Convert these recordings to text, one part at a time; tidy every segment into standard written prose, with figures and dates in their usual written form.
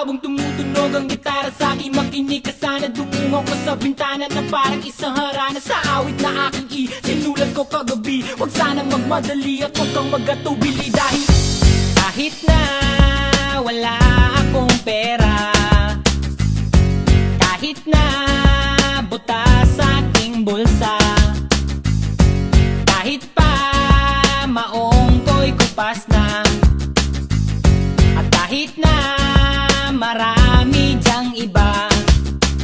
Habang tumutunog ang gitara sa akin, makinig ka sana. Dumungaw ko sa bintana na parang isang harana. Sa awit na aking sinulat ko kagabi. Huwag sanang magmadali at huwag kang magatubili. Dahil kahit na wala akong pera, kahit na butas sa aking bulsa, kahit pa maong ko'y kupas na, at kahit na marami dyang iba,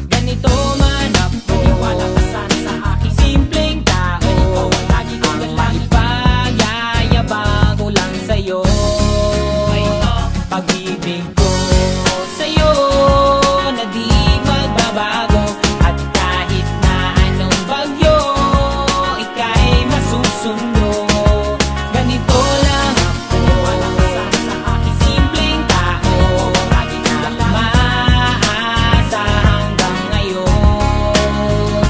ganito man ako. Maniwala ka sana sa aking simpleng tao. Ikaw ang lagi kong galang, ipag-yayabang ko lang sa'yo. Pag-ibig ko sa'yo na di magbabago, at kahit na anong bagyo, ika'y masusundo. Ganito lang ako. Maniwala ka sana sa aking simpleng tao. Lagi na lang maasa hanggang ngayon.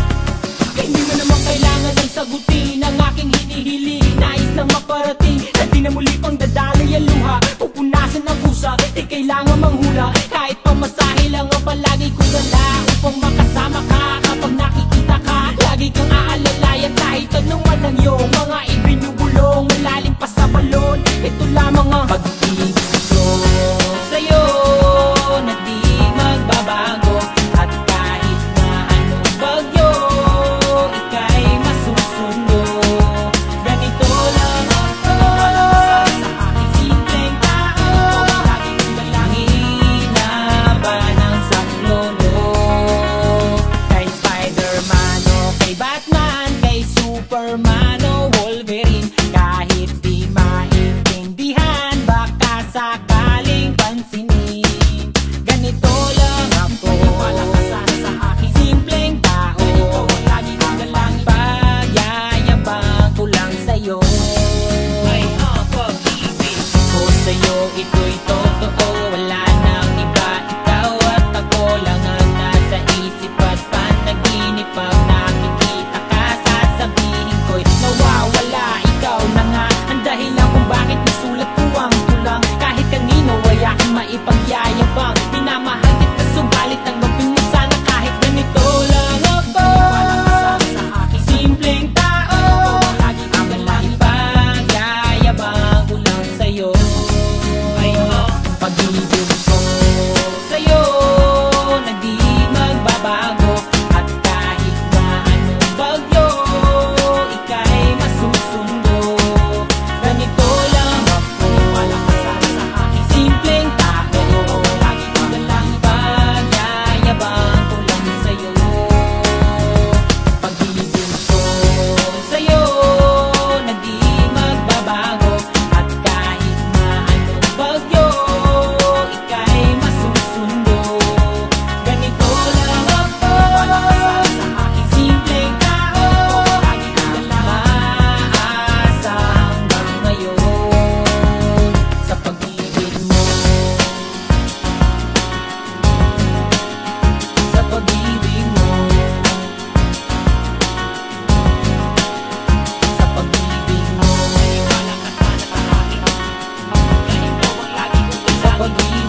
Hindi mo naman kailangan ng sagutin ang aking hinihiling. Nais lang maparating na di na muli pang dadaloy ang luha. Pupunasan ng pusa, di kailangan manghula. Kahit pamasahe lang ang palagi kong gala, upang makasama ka kapag nakikita ka. Lagi kang aalalay at kahit anong man ang iyong mga ibinubulong, malalim pa sa balon. Ito lamang ang pag-ibig ko sa'yo na di magbabago, at kahit na anong bagyo, ika'y masusundo. Ganito lang ako. Maniwala ka sa aking simpleng tao. Lagi kong dalangin na ba ng saklono. Kay Spider-Man o kay Batman, kay Superman o Wolverine, kahit di maintindihan, baka sakaling pansinin. Ganito lang ako. Maniwala ka sana sa aking simpleng tao. Ikaw ang lagi kong galang, ipag-yayabang ko lang sa'yo. Pag-ibig ko sa'yo, ito'y totoo. Wala nang iba, ikaw at ako lang ang nasa isip at panaginip. Pag nakikita ka, sasabihin ko'y nawawala. Ikaw na nga ang dahilan kung bakit nasulat ko ang tulang. Kahit kanino ay aking maipagyayabang. Minamahal kita subalit ang gawin mo sana kahit ganito lang ako. Maniwala ka sana sa aking simpleng tao. Lagi kang galang, ipag-yayabang ko lang sa'yo. Pag-ibig ko sa'yo na di magbabago, at kahit na anong bagyo, ika'y masusundo. Ganito lang ako. Maniwala ka sana sa aking simpleng tao. Lagi kang galang, ipag-yayabang ko lang sa'yo. Pag-ibig ko sa'yo na di magbabago, at kahit na anong bagyo, ika'y masusundo. Ganito lang ako. Maniwala ka sana sa aking simpleng tao. Lagi kang galang, maasa hanggang ngayon. Sa pag-ibig mo, sa pag-ibig mo, sa pag-ibig mo. Maniwala ka sana sa akin, dahil ikaw ang lagi kong galang. Sa pag-ibig